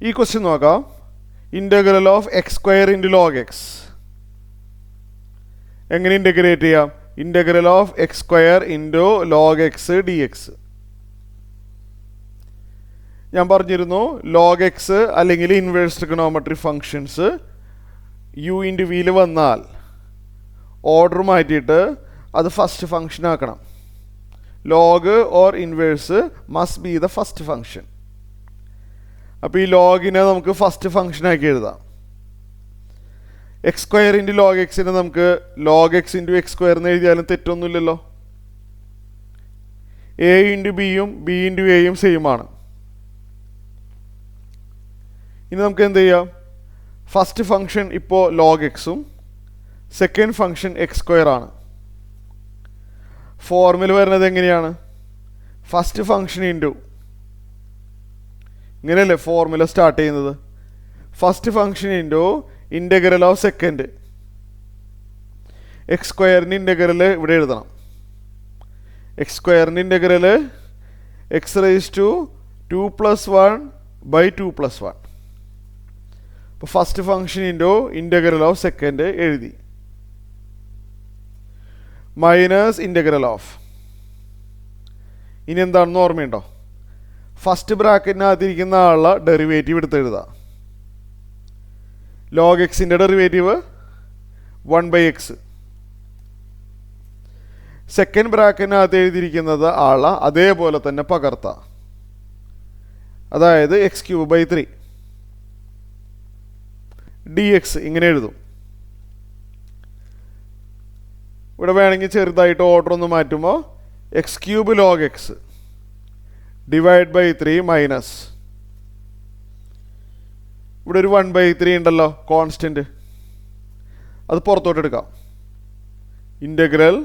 ഈ ക്വസ്റ്റ്യൻ നോക്കാം. Integral of x square into log x എങ്ങനെ ഇൻ്റഗ്രേറ്റ് ചെയ്യാം? Integral of x square into log x d x. ഞാൻ പറഞ്ഞിരുന്നു ലോഗ് എക്സ് അല്ലെങ്കിൽ inverse trigonometry functions u into വിയിൽ വന്നാൽ ഓർഡർ മാറ്റിയിട്ട് അത് ഫസ്റ്റ് ഫങ്ഷൻ ആക്കണം. Log or inverse must be the first function. അപ്പോൾ ഈ ലോഗിനെ നമുക്ക് ഫസ്റ്റ് ഫങ്ഷൻ ആക്കി എഴുതാം. എക്സ് സ്ക്വയർ ഇൻറ്റു ലോഗ് എക്സിനെ നമുക്ക് log x into x square എന്ന് എഴുതിയാലും തെറ്റൊന്നുമില്ലല്ലോ. എ ഇൻറ്റു ബിയും ബി ഇൻറ്റു എയും സെയിം ആണ്. ഇനി നമുക്ക് എന്ത് ചെയ്യാം? ഫസ്റ്റ് ഫങ്ഷൻ ഇപ്പോൾ ലോഗ് എക്സും സെക്കൻഡ് ഫങ്ഷൻ എക്സ് സ്ക്വയർ ആണ്. ഫോർമുല വരുന്നത് എങ്ങനെയാണ്? ഫസ്റ്റ് ഫങ്ഷൻ ഇൻറ്റു, ഇങ്ങനെയല്ലേ ഫോർമുല സ്റ്റാർട്ട് ചെയ്യുന്നത്? First function into integral of second. X സ്ക്വയറിൻ്റെ ഇൻ്റഗ്രൽ ഇവിടെ എഴുതണം. എക്സ് സ്ക്വയറിൻ്റെ ഇൻ്റഗ്രൽ എക്സ് റൈസ് ടു 2+1/2+1. അപ്പോൾ first function into integral of second എഴുതി. മൈനസ് ഇൻ്റഗ്രൽ ഓഫ്, ഇനി എന്താണെന്ന് ഓർമ്മയുണ്ടോ? ഫസ്റ്റ് ബ്രാക്കറ്റിനകത്തിരിക്കുന്ന ആളുടെ ഡെറിവേറ്റീവ് എടുത്ത് എഴുതാം. ലോഗ് എക്സിൻ്റെ ഡെറിവേറ്റീവ് 1/x. സെക്കൻഡ് ബ്രാക്കറ്റിനകത്ത് എഴുതിയിരിക്കുന്നത് ആളെ അതേപോലെ തന്നെ പകർത്താം. അതായത് x³ 3 dx ഇങ്ങനെ എഴുതും. ഇവിടെ വേണമെങ്കിൽ ചെറുതായിട്ട് ഓർഡർ ഒന്ന് മാറ്റുമ്പോൾ x³ log x /3 മൈനസ് ഇവിടെ ഒരു 1/3 ഉണ്ടല്ലോ കോൺസ്റ്റൻറ്റ്, അത് പുറത്തോട്ട് എടുക്കാം. ഇൻ്റഗ്രൽ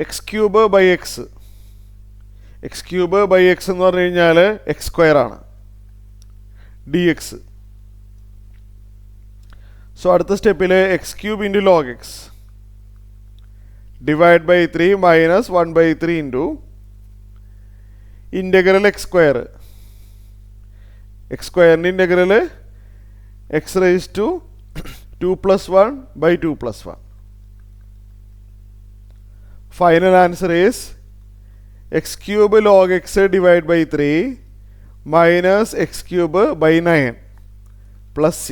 x³ x³ എന്ന് പറഞ്ഞു കഴിഞ്ഞാൽ എക്സ് സ്ക്വയർ ആണ്, dx. സോ അടുത്ത സ്റ്റെപ്പിൽ x³ into log x /3 minus 1/3 into integral x square. X സ്ക്വയറിൻ്റെ integral x raise to 2+1/2+1. Final answer is x³ log x /3 minus x³ 9 plus c.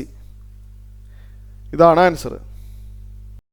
ഇതാണ് answer.